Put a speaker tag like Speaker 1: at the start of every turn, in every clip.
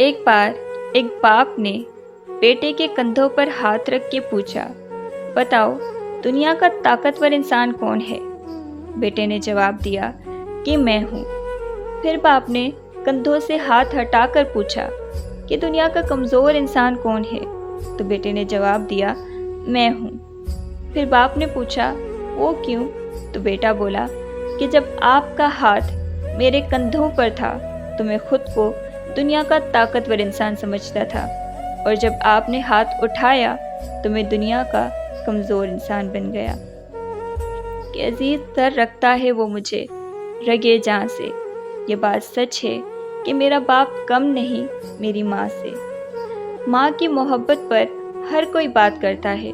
Speaker 1: ایک بار ایک باپ نے بیٹے کے کندھوں پر ہاتھ رکھ کے پوچھا، بتاؤ دنیا کا طاقتور انسان کون ہے؟ بیٹے نے جواب دیا کہ میں ہوں۔ پھر باپ نے کندھوں سے ہاتھ ہٹا کر پوچھا کہ دنیا کا کمزور انسان کون ہے؟ تو بیٹے نے جواب دیا، میں ہوں۔ پھر باپ نے پوچھا، وہ کیوں؟ تو بیٹا بولا کہ جب آپ کا ہاتھ میرے کندھوں پر تھا تو میں خود کو دنیا کا طاقتور انسان سمجھتا تھا، اور جب آپ نے ہاتھ اٹھایا تو میں دنیا کا کمزور انسان بن گیا۔ کہ عزیز تر رکھتا ہے وہ مجھے رگے جاں سے، یہ بات سچ ہے کہ میرا باپ کم نہیں میری ماں سے۔ ماں کی محبت پر ہر کوئی بات کرتا ہے،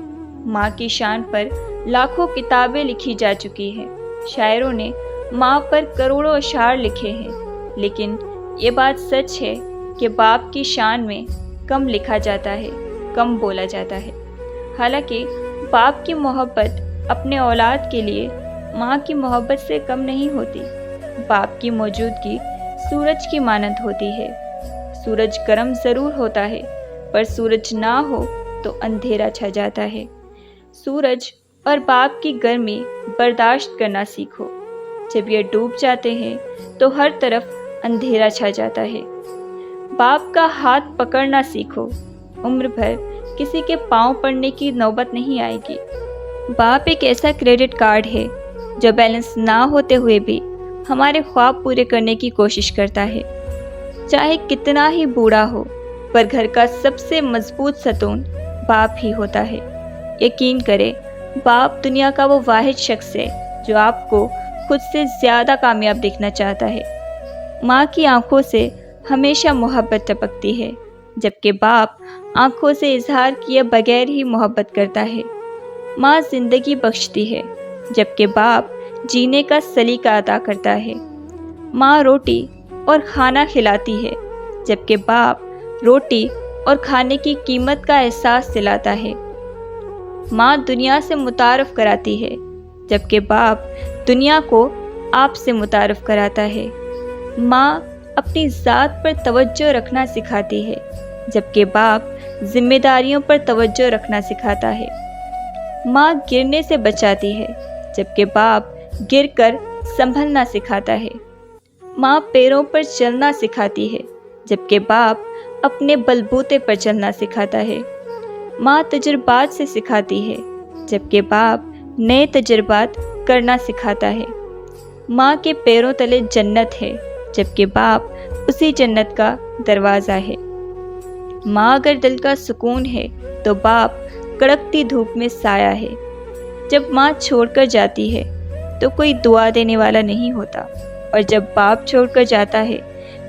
Speaker 1: ماں کی شان پر لاکھوں کتابیں لکھی جا چکی ہیں، شاعروں نے ماں پر کروڑوں اشعار لکھے ہیں، لیکن یہ بات سچ ہے کہ باپ کی شان میں کم لکھا جاتا ہے، کم بولا جاتا ہے۔ حالانکہ باپ کی محبت اپنے اولاد کے لیے ماں کی محبت سے کم نہیں ہوتی۔ باپ کی موجودگی سورج کی مانند ہوتی ہے۔ سورج گرم ضرور ہوتا ہے، پر سورج نہ ہو تو اندھیرا چھا جاتا ہے۔ سورج اور باپ کی گرمی برداشت کرنا سیکھو۔ جب یہ ڈوب جاتے ہیں تو ہر طرف اندھیرا چھا جاتا ہے۔ باپ کا ہاتھ پکڑنا سیکھو، عمر بھر کسی کے پاؤں پڑنے کی نوبت نہیں آئے گی۔ باپ ایک ایسا کریڈٹ کارڈ ہے جو بیلنس نہ ہوتے ہوئے بھی ہمارے خواب پورے کرنے کی کوشش کرتا ہے۔ چاہے کتنا ہی بوڑھا ہو، پر گھر کا سب سے مضبوط ستون باپ ہی ہوتا ہے۔ یقین کرے، باپ دنیا کا وہ واحد شخص ہے جو آپ کو خود سے زیادہ کامیاب دیکھنا چاہتا ہے۔ ماں کی آنکھوں سے ہمیشہ محبت ٹپکتی ہے، جبکہ باپ آنکھوں سے اظہار کیے بغیر ہی محبت کرتا ہے۔ ماں زندگی بخشتی ہے، جبکہ باپ جینے کا سلیقہ عطا کرتا ہے۔ ماں روٹی اور کھانا کھلاتی ہے، جبکہ باپ روٹی اور کھانے کی قیمت کا احساس دلاتا ہے۔ ماں دنیا سے متعارف کراتی ہے، جبکہ باپ دنیا کو آپ سے متعارف کراتا ہے۔ ماں اپنی ذات پر توجہ رکھنا سکھاتی ہے، جبکہ باپ ذمہ داریوں پر توجہ رکھنا سکھاتا ہے۔ ماں گرنے سے بچاتی ہے، جبکہ باپ گر کر سنبھلنا سکھاتا ہے۔ ماں پیروں پر چلنا سکھاتی ہے، جبکہ باپ اپنے بلبوتے پر چلنا سکھاتا ہے۔ ماں تجربات سے سکھاتی ہے، جبکہ باپ نئے تجربات کرنا سکھاتا ہے۔ ماں کے پیروں تلے جنت ہے، جبکہ باپ اسی جنت کا دروازہ ہے۔ ماں اگر دل کا سکون ہے تو باپ کڑکتی دھوپ میں سایہ ہے۔ جب ماں چھوڑ کر جاتی ہے تو کوئی دعا دینے والا نہیں ہوتا، اور جب باپ چھوڑ کر جاتا ہے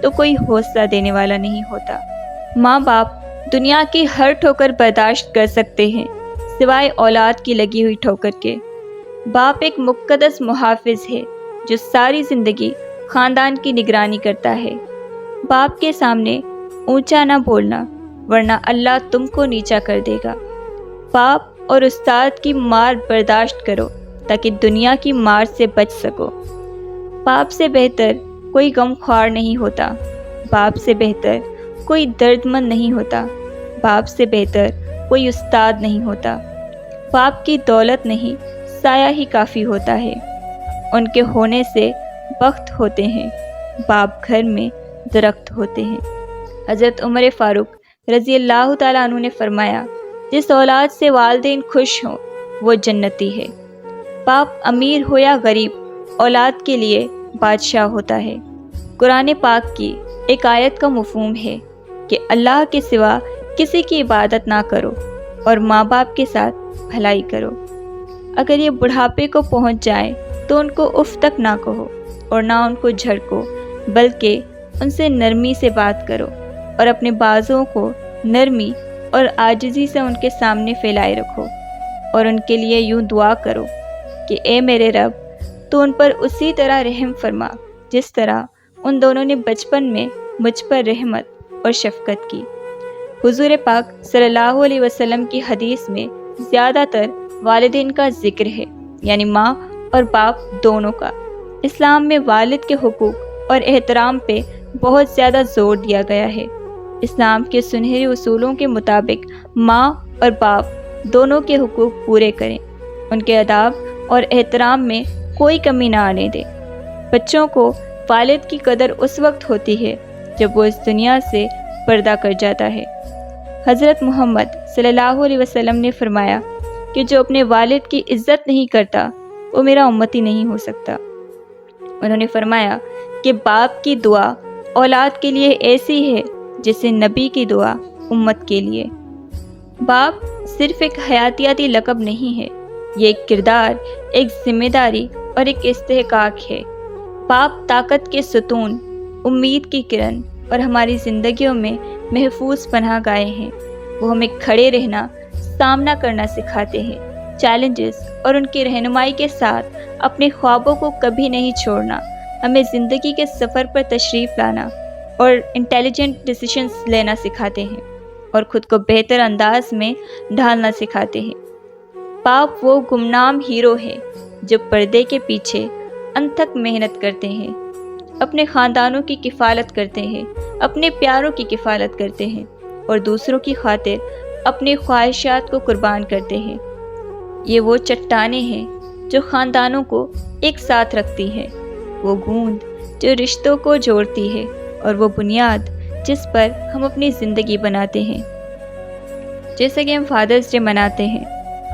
Speaker 1: تو کوئی حوصلہ دینے والا نہیں ہوتا۔ ماں باپ دنیا کی ہر ٹھوکر برداشت کر سکتے ہیں، سوائے اولاد کی لگی ہوئی ٹھوکر کے۔ باپ ایک مقدس محافظ ہے جو ساری زندگی خاندان کی نگرانی کرتا ہے۔ باپ کے سامنے اونچا نہ بولنا، ورنہ اللہ تم کو نیچا کر دے گا۔ باپ اور استاد کی مار برداشت کرو تاکہ دنیا کی مار سے بچ سکو۔ باپ سے بہتر کوئی غم خوار نہیں ہوتا، باپ سے بہتر کوئی درد مند نہیں ہوتا، باپ سے بہتر کوئی استاد نہیں ہوتا۔ باپ کی دولت نہیں، سایہ ہی کافی ہوتا ہے۔ ان کے ہونے سے بخت ہوتے ہیں، باپ گھر میں درخت ہوتے ہیں۔ حضرت عمر فاروق رضی اللہ تعالیٰ عنہ نے فرمایا، جس اولاد سے والدین خوش ہوں وہ جنتی ہے۔ باپ امیر ہو یا غریب، اولاد کے لیے بادشاہ ہوتا ہے۔ قرآن پاک کی ایک آیت کا مفہوم ہے کہ اللہ کے سوا کسی کی عبادت نہ کرو اور ماں باپ کے ساتھ بھلائی کرو۔ اگر یہ بڑھاپے کو پہنچ جائیں تو ان کو اف تک نہ کہو اور نہ ان کو جھڑکو، بلکہ ان سے نرمی سے بات کرو اور اپنے بازوؤں کو نرمی اور عاجزی سے ان کے سامنے پھیلائے رکھو، اور ان کے لیے یوں دعا کرو کہ اے میرے رب، تو ان پر اسی طرح رحم فرما جس طرح ان دونوں نے بچپن میں مجھ پر رحمت اور شفقت کی۔ حضور پاک صلی اللہ علیہ وسلم کی حدیث میں زیادہ تر والدین کا ذکر ہے، یعنی ماں اور باپ دونوں کا۔ اسلام میں والد کے حقوق اور احترام پہ بہت زیادہ زور دیا گیا ہے۔ اسلام کے سنہرے اصولوں کے مطابق ماں اور باپ دونوں کے حقوق پورے کریں، ان کے آداب اور احترام میں کوئی کمی نہ آنے دیں۔ بچوں کو والد کی قدر اس وقت ہوتی ہے جب وہ اس دنیا سے پردہ کر جاتا ہے۔ حضرت محمد صلی اللہ علیہ وسلم نے فرمایا کہ جو اپنے والد کی عزت نہیں کرتا وہ میرا امتی نہیں ہو سکتا۔ انہوں نے فرمایا کہ باپ کی دعا اولاد کے لیے ایسی ہے جیسے نبی کی دعا امت کے لیے۔ باپ صرف ایک حیاتیاتی لقب نہیں ہے، یہ ایک کردار، ایک ذمہ داری اور ایک استحقاق ہے۔ باپ طاقت کے ستون، امید کی کرن اور ہماری زندگیوں میں محفوظ پناہ گاہیں ہیں۔ وہ ہمیں کھڑے رہنا، سامنا کرنا سکھاتے ہیں، چیلنجز اور ان کی رہنمائی کے ساتھ اپنے خوابوں کو کبھی نہیں چھوڑنا، ہمیں زندگی کے سفر پر تشریف لانا اور انٹیلیجنٹ ڈیسیشنز لینا سکھاتے ہیں اور خود کو بہتر انداز میں ڈھالنا سکھاتے ہیں۔ باپ وہ گمنام ہیرو ہے جو پردے کے پیچھے انتھک محنت کرتے ہیں، اپنے خاندانوں کی کفالت کرتے ہیں، اپنے پیاروں کی کفالت کرتے ہیں اور دوسروں کی خاطر اپنی خواہشات کو قربان کرتے ہیں۔ یہ وہ چٹانیں ہیں جو خاندانوں کو ایک ساتھ رکھتی ہے، وہ گوند جو رشتوں کو جوڑتی ہے اور وہ بنیاد جس پر ہم اپنی زندگی بناتے ہیں۔ جیسے کہ ہم فادرز ڈے مناتے ہیں،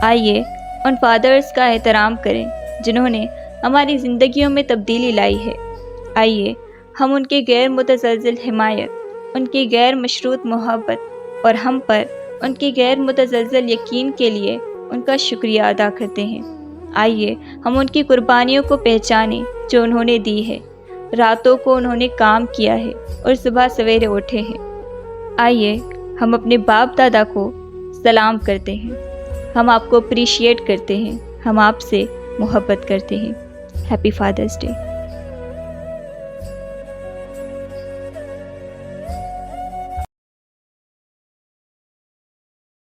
Speaker 1: آئیے ان فادرز کا احترام کریں جنہوں نے ہماری زندگیوں میں تبدیلی لائی ہے۔ آئیے ہم ان کی غیر متزلزل حمایت، ان کی غیر مشروط محبت اور ہم پر ان کی غیر متزلزل یقین کے لیے ان کا شکریہ ادا کرتے ہیں۔ آئیے ہم ان کی قربانیوں کو پہچانیں جو انہوں نے دی ہے، راتوں کو انہوں نے کام کیا ہے اور صبح سویرے اٹھے ہیں۔ آئیے ہم اپنے باپ دادا کو سلام کرتے ہیں، ہم آپ کو اپریشیٹ کرتے ہیں، ہم آپ سے محبت کرتے ہیں۔ Happy father's day.